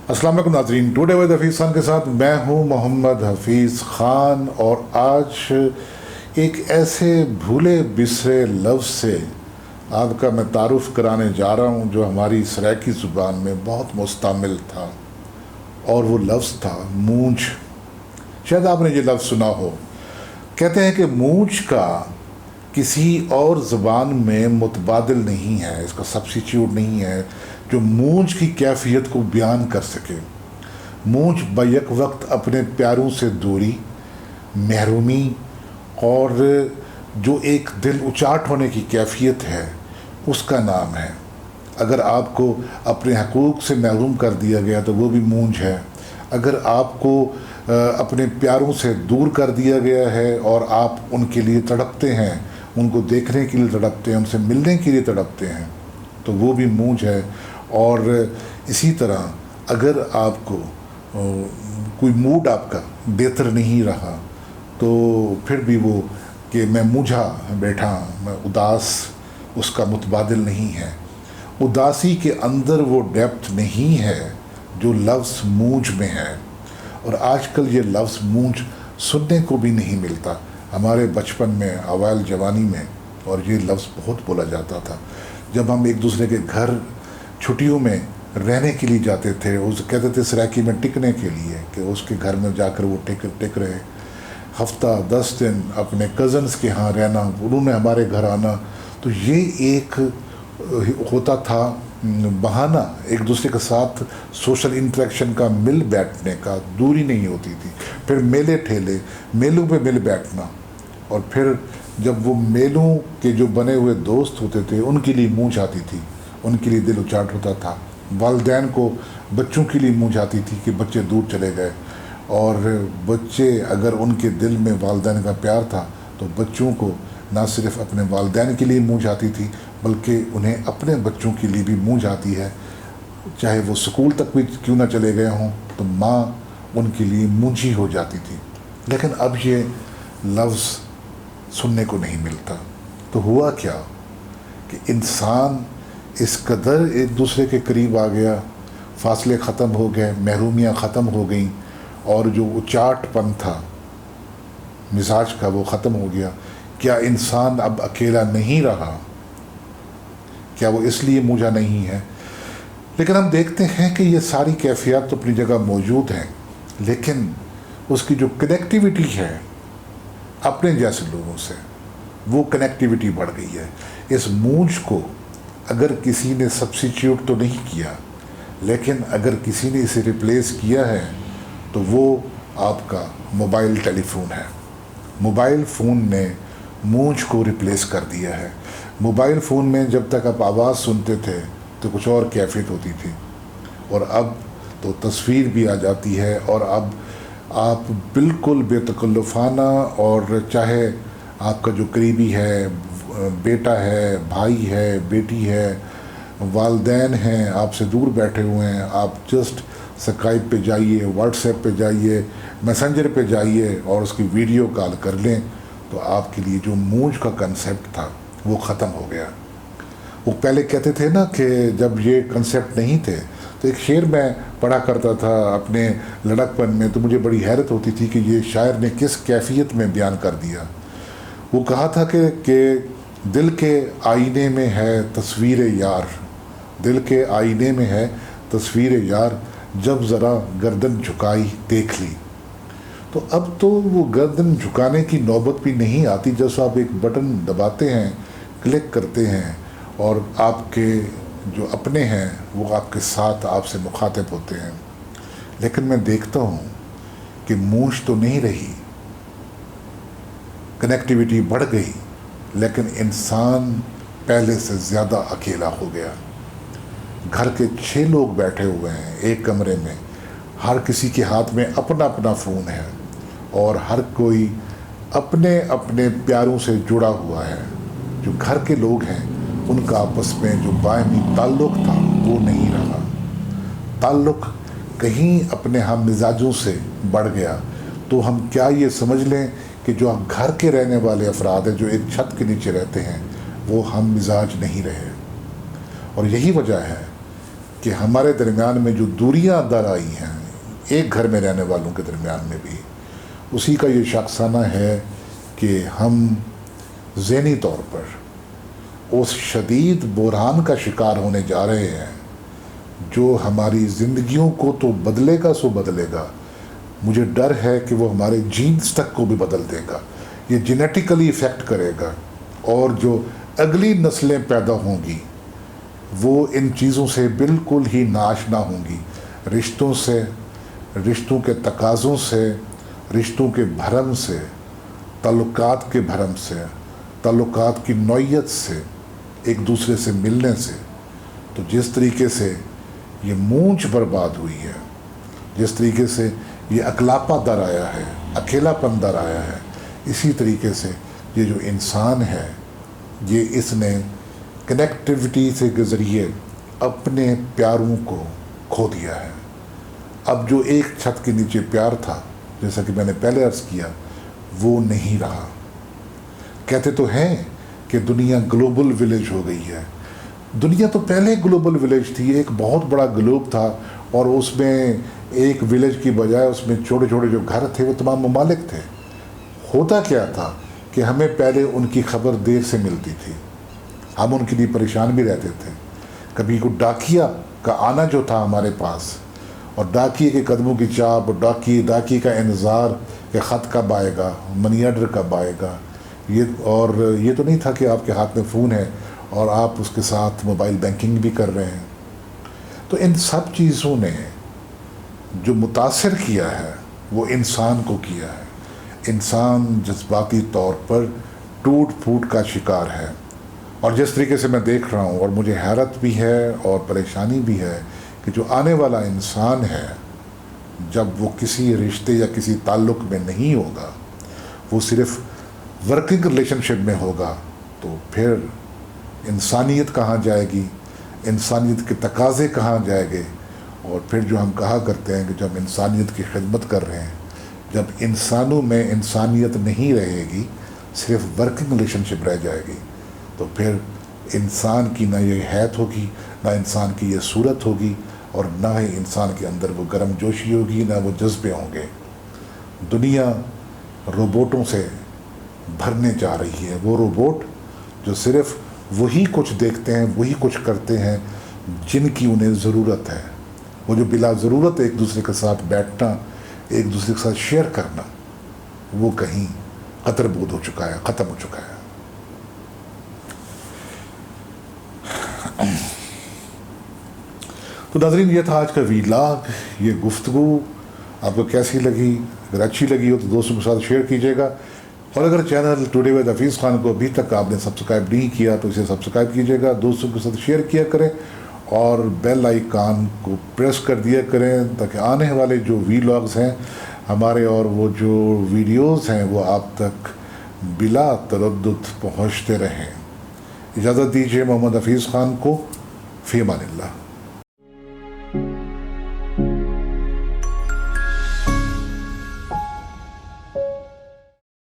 अस्सलाम वालेकुम नाज़रीन, टुडे विद हफीज़ खान के साथ मैं हूं मोहम्मद हफीज़ खान। और आज एक ऐसे भूले बिसरे लफ्ज़ से आपका मैं तारुफ़ कराने जा रहा हूं जो हमारी सराइकी ज़ुबान में बहुत मुस्तमिल था, और वो लफ्ज़ था मूंछ। शायद आपने ये लफ्ज़ सुना हो। कहते हैं कि मूंछ का किसी और ज़बान में मुतबादिल नहीं है, इसका सब्स्टिट्यूट नहीं है जो मूंछ की कैफियत को बयान कर सके। मूंछ बैक वक्त अपने प्यारों से दूरी, महरूमी और जो एक दिल उचाट होने की कैफियत है उसका नाम है। अगर आपको अपने हकूक़ से महरूम कर दिया गया तो वो भी मूंछ है। अगर आपको अपने प्यारों से दूर कर दिया गया है और आप उनके लिए तड़पते हैं, उनको देखने के लिए तड़पते हैं, उनसे मिलने के लिए तड़पते हैं, तो वो भी मूंछ है। और इसी तरह अगर आपको कोई मूड आपका बेहतर नहीं रहा तो फिर भी वो कि मैं मूझा बैठा, मैं उदास, उसका मुतबादिल नहीं है। उदासी के अंदर वो डेप्थ नहीं है जो लफ्ज़ मूंछ में है। और आजकल ये लफ्ज़ मूंछ सुनने को भी नहीं मिलता। हमारे बचपन में, अवाइल जवानी में, और ये लफ्ज़ बहुत बोला जाता था। जब हम एक दूसरे के घर छुट्टियों में रहने के लिए जाते थे, उस कहते थे सराइकी में टिकने के लिए, कि उसके घर में जाकर वो टिक रहे। हफ्ता 10 दिन अपने कज़न्स के यहाँ रहना, उन्होंने हमारे घर आना, तो ये एक होता था बहाना एक दूसरे के साथ सोशल इंटरेक्शन का, मिल बैठने का, दूरी नहीं होती थी। फिर मेले ठेले, मेलों पे मिल बैठना, और फिर जब वो मेलों के जो बने हुए दोस्त होते थे उनके लिए मूंछ आती थी, उनके लिए दिल उचाट होता था। वालिदैन को बच्चों के लिए मूंछ आती थी कि बच्चे दूर चले गए, और बच्चे अगर उनके दिल में वालिदैन का प्यार था तो बच्चों को ना सिर्फ अपने वालिदैन के लिए मूंछ आती थी बल्कि उन्हें अपने बच्चों के लिए भी मूंछ आती है। चाहे वो स्कूल तक भी क्यों ना चले गए हों तो माँ उनके लिए मूंझी हो जाती थी। लेकिन अब ये लफ्ज़ सुनने को नहीं मिलता। तो हुआ क्या कि इंसान इस कदर एक दूसरे के करीब आ गया, फासले ख़त्म हो गए, महरूमियाँ ख़त्म हो गईं, और जो उचाटपन था मिजाज का वो ख़त्म हो गया। क्या इंसान अब अकेला नहीं रहा? क्या वो इसलिए मूझा नहीं है? लेकिन हम देखते हैं कि ये सारी कैफियत तो अपनी जगह मौजूद हैं, लेकिन उसकी जो कनेक्टिविटी है अपने जैसे लोगों से, वो कनेक्टिविटी बढ़ गई है। इस मूंछ को अगर किसी ने सब्स्टिट्यूट तो नहीं किया, लेकिन अगर किसी ने इसे रिप्लेस किया है तो वो आपका मोबाइल टेलीफोन है। मोबाइल फ़ोन ने मूंछ को रिप्लेस कर दिया है। मोबाइल फ़ोन में जब तक आप आवाज़ सुनते थे तो कुछ और कैफियत होती थी, और अब तो तस्वीर भी आ जाती है, और अब आप बिल्कुल बेतकल्लुफ़ाना, और चाहे आपका जो करीबी है, बेटा है, भाई है, बेटी है, वालिदैन हैं, आपसे दूर बैठे हुए हैं, आप जस्ट स्काइप पे जाइए, व्हाट्सएप पे जाइए, मैसेंजर पे जाइए और उसकी वीडियो कॉल कर लें, तो आपके लिए जो मूंछ का कंसेप्ट था वो ख़त्म हो गया। वो पहले कहते थे ना कि जब ये कंसेप्ट नहीं थे, तो एक शेर मैं पढ़ा करता था अपने लड़कपन में, तो मुझे बड़ी हैरत होती थी कि ये शायर ने किस कैफियत में बयान कर दिया। वो कहा था कि दिल के आईने में है तस्वीर यार, दिल के आईने में है तस्वीर यार, जब ज़रा गर्दन झुकाई देख ली। तो अब तो वो गर्दन झुकाने की नौबत भी नहीं आती। जैसे आप एक बटन दबाते हैं, क्लिक करते हैं, और आपके जो अपने हैं वो आपके साथ आपसे मुखातिब होते हैं। लेकिन मैं देखता हूँ कि मूंछ तो नहीं रही, कनेक्टिविटी बढ़ गई, लेकिन इंसान पहले से ज़्यादा अकेला हो गया। घर के 6 लोग बैठे हुए हैं एक कमरे में, हर किसी के हाथ में अपना अपना फ़ोन है, और हर कोई अपने अपने प्यारों से जुड़ा हुआ है। जो घर के लोग हैं उनका आपस में जो बायमी ताल्लुक़ था वो नहीं रहा। ताल्लुक़ कहीं अपने हम मिजाजों से बढ़ गया। तो हम क्या ये समझ लें कि जो घर के रहने वाले अफराद हैं, जो एक छत के नीचे रहते हैं, वो हम मिजाज नहीं रहे। और यही वजह है کہ ہمارے درمیان میں جو دوریاں در آئی ہیں ایک گھر میں رہنے والوں کے درمیان میں بھی، اسی کا یہ شاخسانہ ہے کہ ہم ذہنی طور پر اس شدید بحران کا شکار ہونے جا رہے ہیں جو ہماری زندگیوں کو تو بدلے گا سو بدلے گا، مجھے ڈر ہے کہ وہ ہمارے جینز تک کو بھی بدل دے گا، یہ جینیٹیکلی افیکٹ کرے گا، اور جو اگلی نسلیں پیدا ہوں گی وہ ان چیزوں سے بالکل ہی ناآشنا ہوں گی، رشتوں سے، رشتوں کے تقاضوں سے، رشتوں کے بھرم سے، تعلقات کے بھرم سے، تعلقات کی نوعیت سے، ایک دوسرے سے ملنے سے۔ تو جس طریقے سے یہ مونچھ برباد ہوئی ہے، جس طریقے سے یہ اکلاپا در آیا ہے، اکیلا پن در آیا ہے، اسی طریقے سے یہ جو انسان ہے یہ اس نے کنیکٹیوٹی سے کے ذریعے اپنے پیاروں کو کھو دیا ہے۔ اب جو ایک چھت کے نیچے پیار تھا، جیسا کہ میں نے پہلے عرض کیا، وہ نہیں رہا۔ کہتے تو ہیں کہ دنیا گلوبل ولیج ہو گئی ہے، دنیا تو پہلے گلوبل ولیج تھی، ایک بہت بڑا گلوب تھا، اور اس میں ایک ولیج کی بجائے اس میں چھوٹے چھوٹے جو گھر تھے وہ تمام ممالک تھے۔ ہوتا کیا تھا کہ ہمیں پہلے ان کی خبر دیر سے ملتی تھی، ہم ان کے لیے پریشان بھی رہتے تھے۔ کبھی کوئی ڈاکیا کا آنا جو تھا ہمارے پاس، اور ڈاکیے کے قدموں کی چاپ، ڈاکیے کا انتظار کہ خط کب آئے گا، منی آرڈر کب آئے گا، یہ تو نہیں تھا کہ آپ کے ہاتھ میں فون ہے اور آپ اس کے ساتھ موبائل بینکنگ بھی کر رہے ہیں۔ تو ان سب چیزوں نے جو متاثر کیا ہے وہ انسان کو کیا ہے۔ انسان جذباتی طور پر ٹوٹ پھوٹ کا شکار ہے، اور جس طریقے سے میں دیکھ رہا ہوں، اور مجھے حیرت بھی ہے اور پریشانی بھی ہے کہ جو آنے والا انسان ہے جب وہ کسی رشتے یا کسی تعلق میں نہیں ہوگا، وہ صرف ورکنگ ریلیشن شپ میں ہوگا، تو پھر انسانیت کہاں جائے گی، انسانیت کے تقاضے کہاں جائے گے؟ اور پھر جو ہم کہا کرتے ہیں کہ جب انسانیت کی خدمت کر رہے ہیں، جب انسانوں میں انسانیت نہیں رہے گی، صرف ورکنگ ریلیشن شپ رہ جائے گی، تو پھر انسان کی نہ یہ حیت ہوگی، نہ انسان کی یہ صورت ہوگی، اور نہ ہی انسان کے اندر وہ گرم جوشی ہوگی، نہ وہ جذبے ہوں گے۔ دنیا روبوٹوں سے بھرنے جا رہی ہے، وہ روبوٹ جو صرف وہی کچھ دیکھتے ہیں، وہی کچھ کرتے ہیں جن کی انہیں ضرورت ہے، وہ جو بلا ضرورت ایک دوسرے کے ساتھ بیٹھنا، ایک دوسرے کے ساتھ شیئر کرنا، وہ کہیں قطر بود ہو چکا ہے، ختم ہو چکا ہے۔ تو ناظرین، یہ تھا آج کا ویلاگ، یہ گفتگو آپ کو کیسی لگی؟ اگر اچھی لگی ہو تو دوستوں کے ساتھ شیئر کیجیے گا، اور اگر channel today with Hafeez Khan کو ابھی تک آپ نے سبسکرائب نہیں کیا تو اسے سبسکرائب کیجیے گا، دوستوں کے ساتھ شیئر کیا کریں، اور بیل آئیکن کو پریس کر دیا کریں تاکہ آنے والے جو ویلاگز ہیں ہمارے اور وہ جو ویڈیوز ہیں وہ آپ تک بلا تردد پہنچتے رہیں۔ اجازت دیجیے محمد حفیظ خان کو، فی امان اللہ۔